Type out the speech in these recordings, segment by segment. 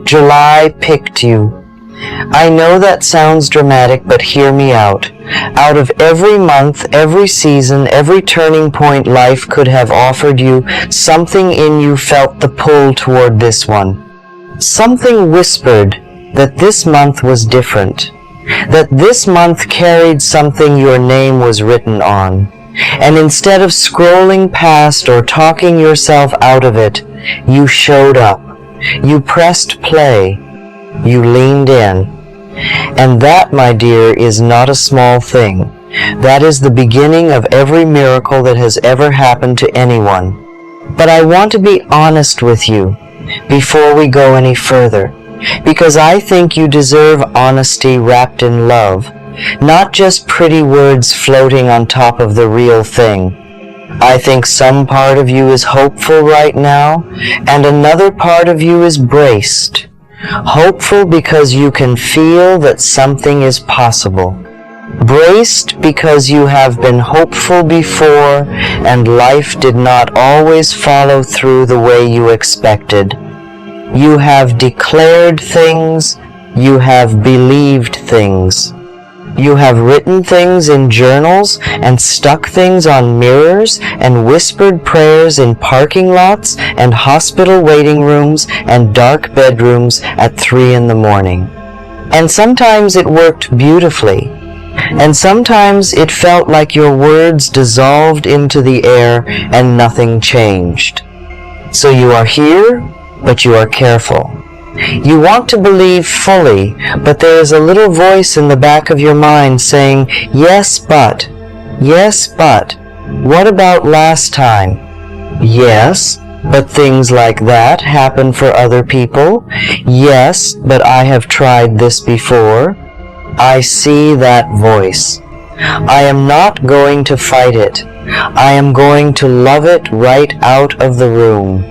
July picked you. I know that sounds dramatic, but hear me out. Out of every month, every season, every turning point life could have offered you, something in you felt the pull toward this one. Something whispered that this month was different, that this month carried something your name was written on. And instead of scrolling past or talking yourself out of it, you showed up. You pressed play. You leaned in. And that, my dear, is not a small thing. That is the beginning of every miracle that has ever happened to anyone. But I want to be honest with you before we go any further, because I think you deserve honesty wrapped in love, not just pretty words floating on top of the real thing. I think some part of you is hopeful right now, and another part of you is braced. Hopeful because you can feel that something is possible. Braced because you have been hopeful before and life did not always follow through the way you expected. You have declared things. You have believed things. You have written things in journals and stuck things on mirrors and whispered prayers in parking lots and hospital waiting rooms and dark bedrooms at 3 in the morning. And sometimes it worked beautifully. And sometimes it felt like your words dissolved into the air and nothing changed. So you are here, but you are careful. You want to believe fully, but there is a little voice in the back of your mind saying, yes, but, what about last time? Yes, but things like that happen for other people. Yes, but I have tried this before. I see that voice. I am not going to fight it. I am going to love it right out of the room,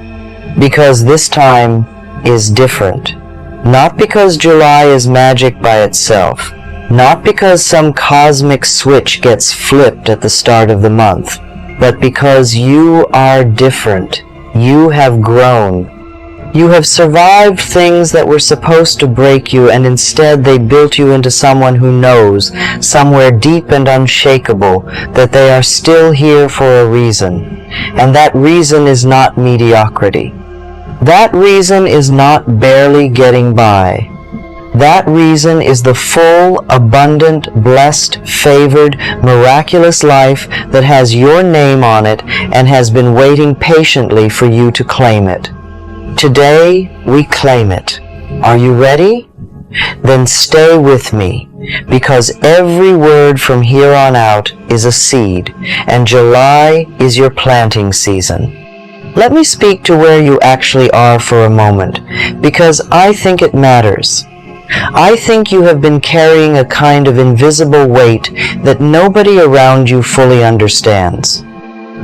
because this time is different. Not because July is magic by itself, not because some cosmic switch gets flipped at the start of the month, but because you are different. You have grown. You have survived things that were supposed to break you, and instead they built you into someone who knows, somewhere deep and unshakable, that they are still here for a reason, and that reason is not mediocrity. That reason is not barely getting by. That reason is the full, abundant, blessed, favored, miraculous life that has your name on it and has been waiting patiently for you to claim it. Today, we claim it. Are you ready? Then stay with me, because every word from here on out is a seed, and July is your planting season. Let me speak to where you actually are for a moment, because I think it matters. I think you have been carrying a kind of invisible weight that nobody around you fully understands.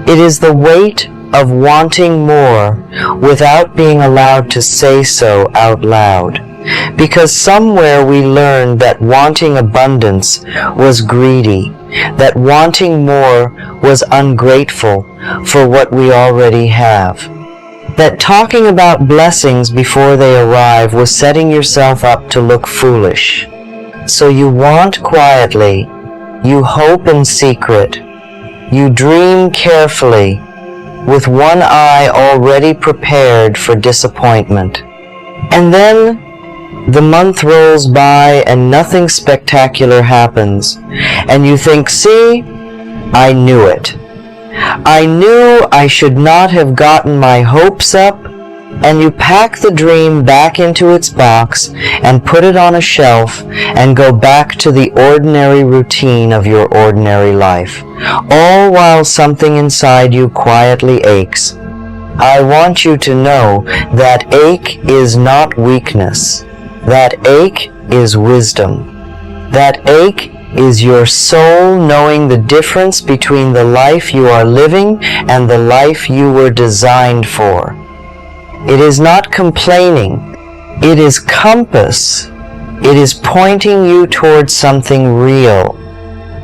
It is the weight of wanting more without being allowed to say so out loud, because somewhere we learned that wanting abundance was greedy, that wanting more was ungrateful for what we already have, that talking about blessings before they arrive was setting yourself up to look foolish. So you want quietly, you hope in secret, you dream carefully, with one eye already prepared for disappointment. And then the month rolls by and nothing spectacular happens, and you think, see, I knew it. I knew I should not have gotten my hopes up, and you pack the dream back into its box and put it on a shelf and go back to the ordinary routine of your ordinary life, all while something inside you quietly aches. I want you to know that ache is not weakness. That ache is wisdom. That ache is your soul knowing the difference between the life you are living and the life you were designed for. It is not complaining. It is compass. It is pointing you towards something real.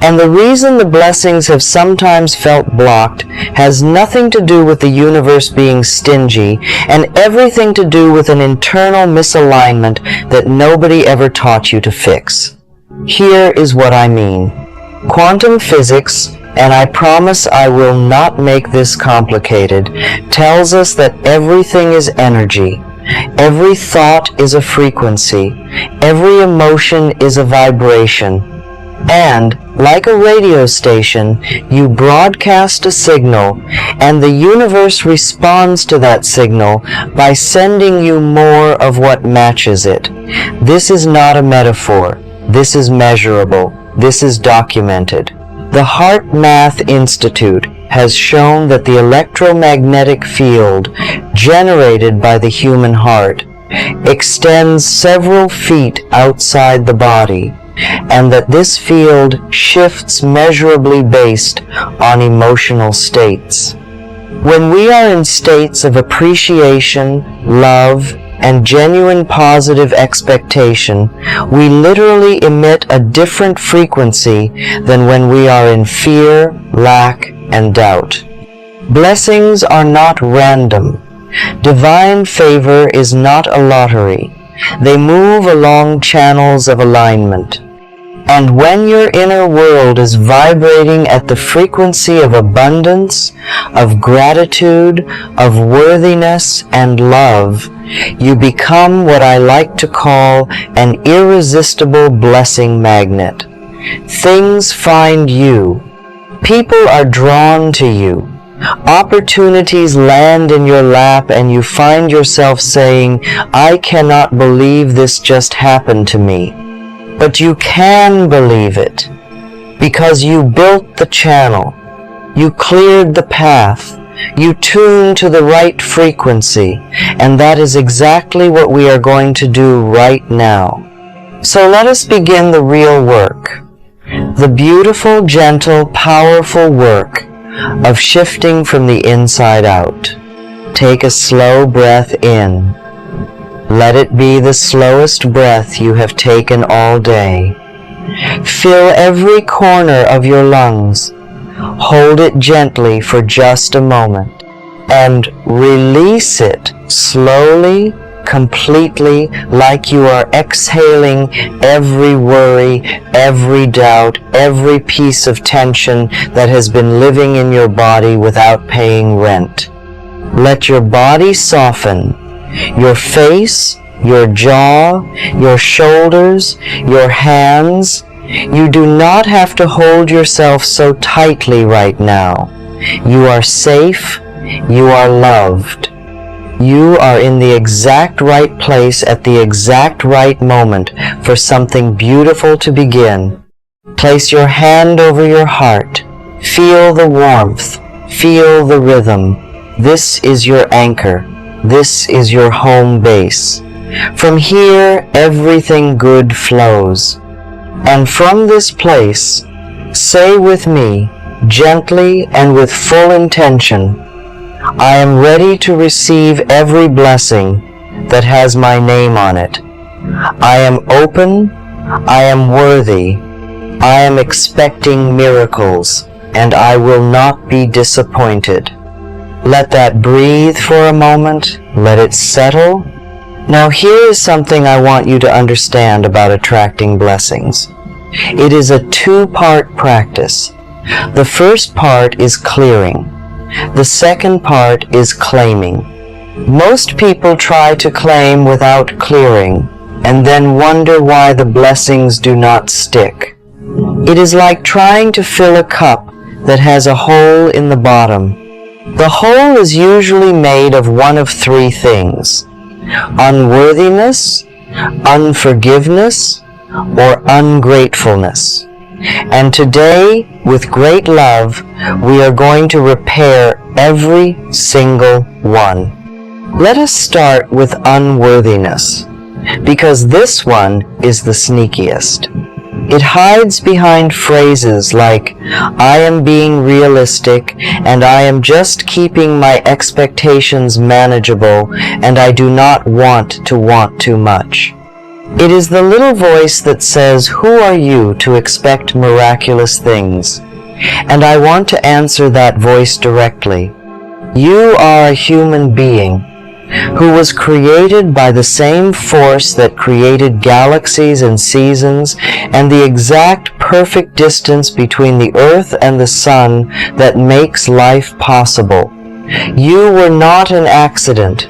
And the reason the blessings have sometimes felt blocked has nothing to do with the universe being stingy and everything to do with an internal misalignment that nobody ever taught you to fix. Here is what I mean. Quantum physics, and I promise I will not make this complicated, tells us that everything is energy. Every thought is a frequency. Every emotion is a vibration. And, like a radio station, you broadcast a signal, and the universe responds to that signal by sending you more of what matches it. This is not a metaphor. This is measurable. This is documented. The Heart Math Institute has shown that the electromagnetic field generated by the human heart extends several feet outside the body, and that this field shifts measurably based on emotional states. When we are in states of appreciation, love, and genuine positive expectation, we literally emit a different frequency than when we are in fear, lack, and doubt. Blessings are not random. Divine favor is not a lottery. They move along channels of alignment. And when your inner world is vibrating at the frequency of abundance, of gratitude, of worthiness, and love, you become what I like to call an irresistible blessing magnet. Things find you. People are drawn to you. Opportunities land in your lap and you find yourself saying, I cannot believe this just happened to me. But you can believe it, because you built the channel, you cleared the path, you tuned to the right frequency, and that is exactly what we are going to do right now. So let us begin the real work, the beautiful, gentle, powerful work of shifting from the inside out. Take a slow breath in. Let it be the slowest breath you have taken all day. Fill every corner of your lungs. Hold it gently for just a moment. And release it slowly, completely, like you are exhaling every worry, every doubt, every piece of tension that has been living in your body without paying rent. Let your body soften. Your face, your jaw, your shoulders, your hands. You do not have to hold yourself so tightly right now. You are safe. You are loved. You are in the exact right place at the exact right moment for something beautiful to begin. Place your hand over your heart. Feel the warmth. Feel the rhythm. This is your anchor. This is your home base. From here, everything good flows. And from this place, say with me, gently and with full intention, I am ready to receive every blessing that has my name on it. I am open, I am worthy, I am expecting miracles, and I will not be disappointed. Let that breathe for a moment. Let it settle. Now here is something I want you to understand about attracting blessings. It is a two-part practice. The first part is clearing. The second part is claiming. Most people try to claim without clearing and then wonder why the blessings do not stick. It is like trying to fill a cup that has a hole in the bottom. The hole is usually made of one of three things: unworthiness, unforgiveness, or ungratefulness. And today, with great love, we are going to repair every single one. Let us start with unworthiness, because this one is the sneakiest. It hides behind phrases like, I am being realistic, and I am just keeping my expectations manageable, and I do not want to want too much. It is the little voice that says, "Who are you to expect miraculous things?" And I want to answer that voice directly. You are a human being who was created by the same force that created galaxies and seasons and the exact perfect distance between the earth and the sun that makes life possible. You were not an accident.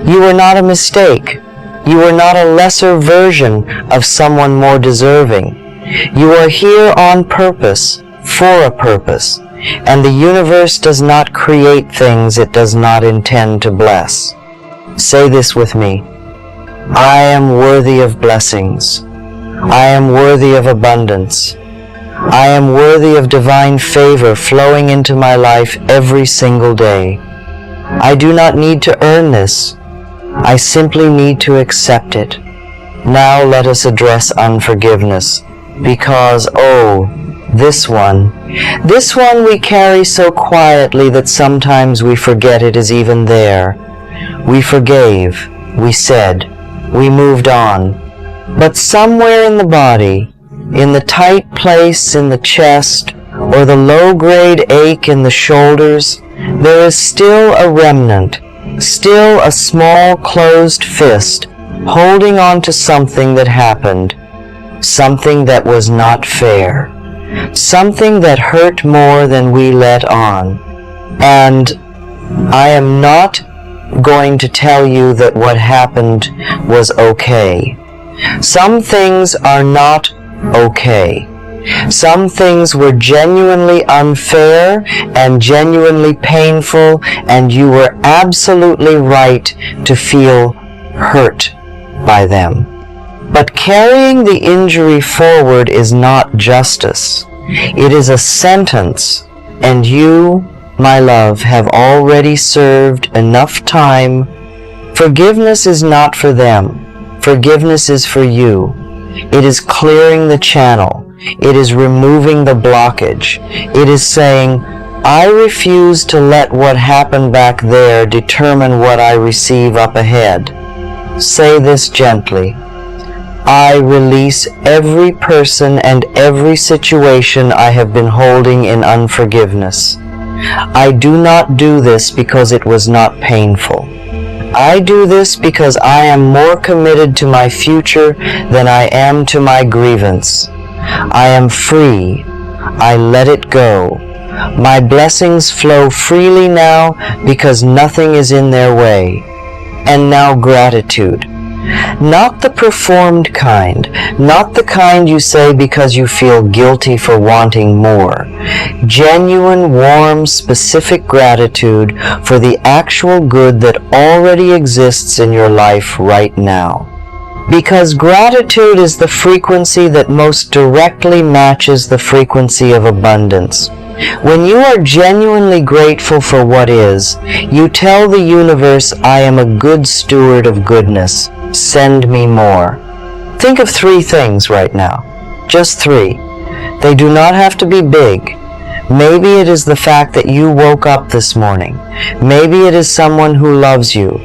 You were not a mistake. You are not a lesser version of someone more deserving. You are here on purpose, for a purpose, and the universe does not create things it does not intend to bless. Say this with me. I am worthy of blessings. I am worthy of abundance. I am worthy of divine favor flowing into my life every single day. I do not need to earn this. I simply need to accept it. Now let us address unforgiveness, because, this one we carry so quietly that sometimes we forget it is even there. We forgave, we said, we moved on. But somewhere in the body, in the tight place in the chest, or the low-grade ache in the shoulders, there is still a remnant, still a small closed fist, holding on to something that happened, something that was not fair, something that hurt more than we let on. And I am not going to tell you that what happened was okay. Some things are not okay. Some things were genuinely unfair and genuinely painful, and you were absolutely right to feel hurt by them. But carrying the injury forward is not justice. It is a sentence, and you, my love, have already served enough time. Forgiveness is not for them. Forgiveness is for you. It is clearing the channel. It is removing the blockage. It is saying, I refuse to let what happened back there determine what I receive up ahead. Say this gently. I release every person and every situation I have been holding in unforgiveness. I do not do this because it was not painful. I do this because I am more committed to my future than I am to my grievance. I am free. I let it go. My blessings flow freely now because nothing is in their way. And now gratitude. Not the performed kind, not the kind you say because you feel guilty for wanting more. Genuine, warm, specific gratitude for the actual good that already exists in your life right now. Because gratitude is the frequency that most directly matches the frequency of abundance. When you are genuinely grateful for what is, you tell the universe, I am a good steward of goodness. Send me more. Think of 3 things right now. Just 3. They do not have to be big. Maybe it is the fact that you woke up this morning. Maybe it is someone who loves you.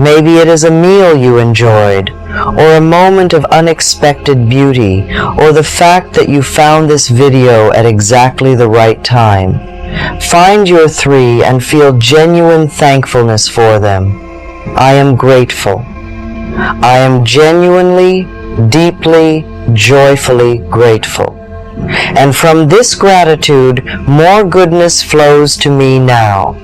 Maybe it is a meal you enjoyed, or a moment of unexpected beauty, or the fact that you found this video at exactly the right time. Find your 3 and feel genuine thankfulness for them. I am grateful. I am genuinely, deeply, joyfully grateful. And from this gratitude, more goodness flows to me now.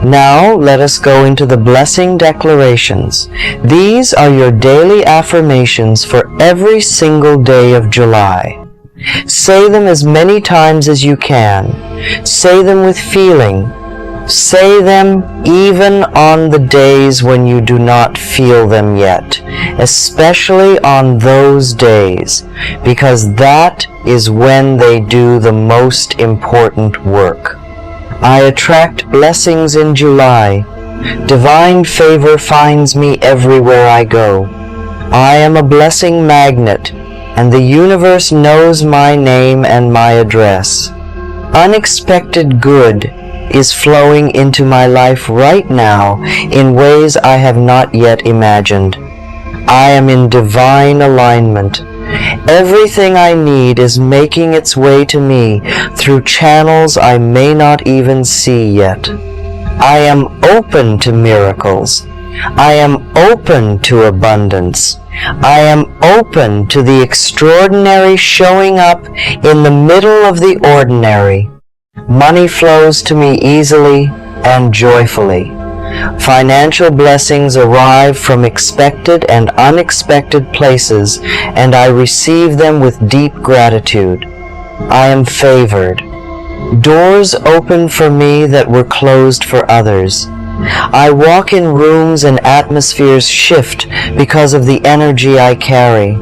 Now let us go into the blessing declarations. These are your daily affirmations for every single day of July. Say them as many times as you can. Say them with feeling. Say them even on the days when you do not feel them yet, especially on those days, because that is when they do the most important work. I attract blessings in July. Divine favor finds me everywhere I go. I am a blessing magnet, and the universe knows my name and my address. Unexpected good is flowing into my life right now in ways I have not yet imagined. I am in divine alignment. Everything I need is making its way to me through channels I may not even see yet. I am open to miracles. I am open to abundance. I am open to the extraordinary showing up in the middle of the ordinary. Money flows to me easily and joyfully. Financial blessings arrive from expected and unexpected places, and I receive them with deep gratitude. I am favored. Doors open for me that were closed for others. I walk in rooms and atmospheres shift because of the energy I carry.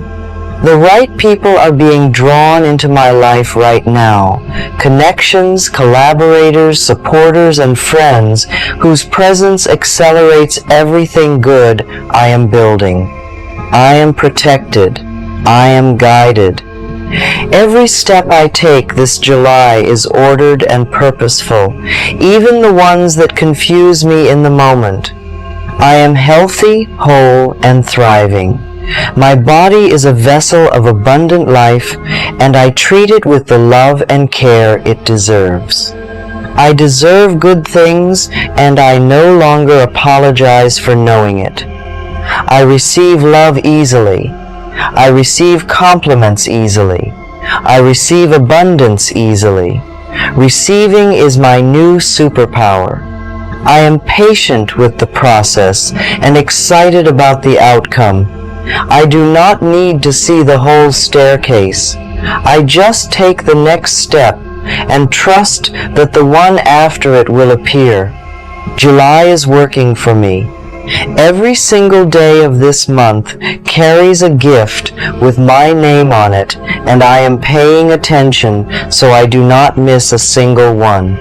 The right people are being drawn into my life right now. Connections, collaborators, supporters, and friends whose presence accelerates everything good I am building. I am protected. I am guided. Every step I take this July is ordered and purposeful, even the ones that confuse me in the moment. I am healthy, whole, and thriving. My body is a vessel of abundant life, and I treat it with the love and care it deserves. I deserve good things, and I no longer apologize for knowing it. I receive love easily. I receive compliments easily. I receive abundance easily. Receiving is my new superpower. I am patient with the process and excited about the outcome. I do not need to see the whole staircase. I just take the next step and trust that the one after it will appear. July is working for me. Every single day of this month carries a gift with my name on it, and I am paying attention so I do not miss a single one.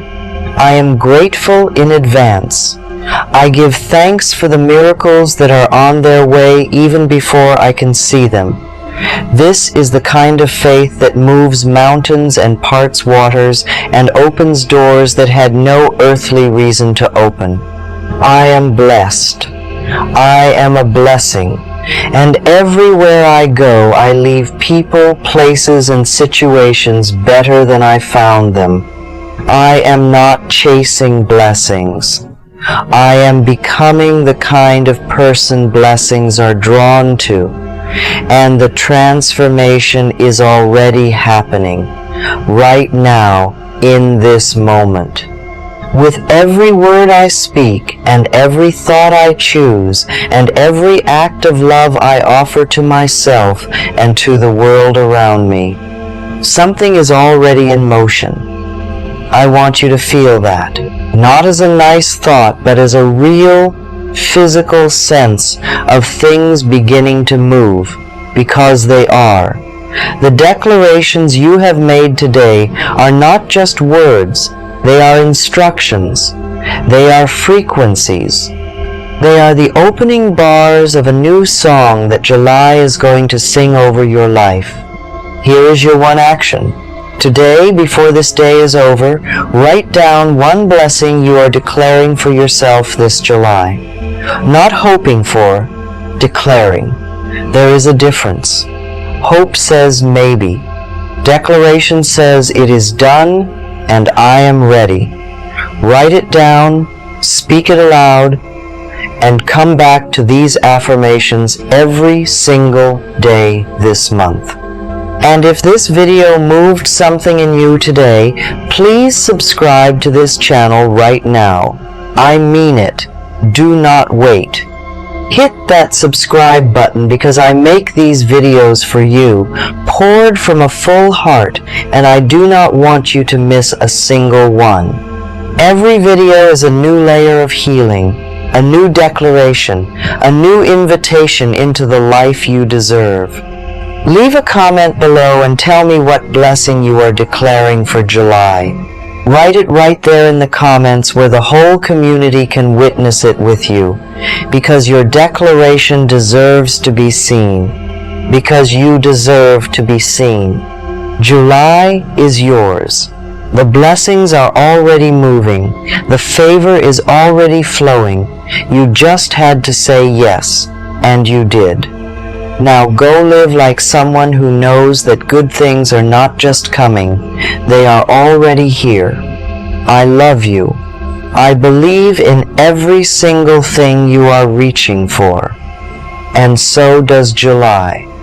I am grateful in advance. I give thanks for the miracles that are on their way even before I can see them. This is the kind of faith that moves mountains and parts waters and opens doors that had no earthly reason to open. I am blessed. I am a blessing, and everywhere I go I leave people, places, and situations better than I found them. I am not chasing blessings. I am becoming the kind of person blessings are drawn to, and the transformation is already happening, right now, in this moment. With every word I speak, and every thought I choose, and every act of love I offer to myself and to the world around me, something is already in motion. I want you to feel that, not as a nice thought, but as a real, physical sense of things beginning to move, because they are. The declarations you have made today are not just words, they are instructions. They are frequencies. They are the opening bars of a new song that July is going to sing over your life. Here is your one action. Today, before this day is over, write down one blessing you are declaring for yourself this July. Not hoping for, declaring. There is a difference. Hope says maybe. Declaration says it is done and I am ready. Write it down, speak it aloud, and come back to these affirmations every single day this month. And if this video moved something in you today, please subscribe to this channel right now. I mean it. Do not wait. Hit that subscribe button because I make these videos for you, poured from a full heart, and I do not want you to miss a single one. Every video is a new layer of healing, a new declaration, a new invitation into the life you deserve. Leave a comment below and tell me what blessing you are declaring for July. Write it right there in the comments where the whole community can witness it with you, because your declaration deserves to be seen, because you deserve to be seen. July is yours. The blessings are already moving. The favor is already flowing. You just had to say yes, and you did. Now go live like someone who knows that good things are not just coming, they are already here. I love you. I believe in every single thing you are reaching for. And so does July.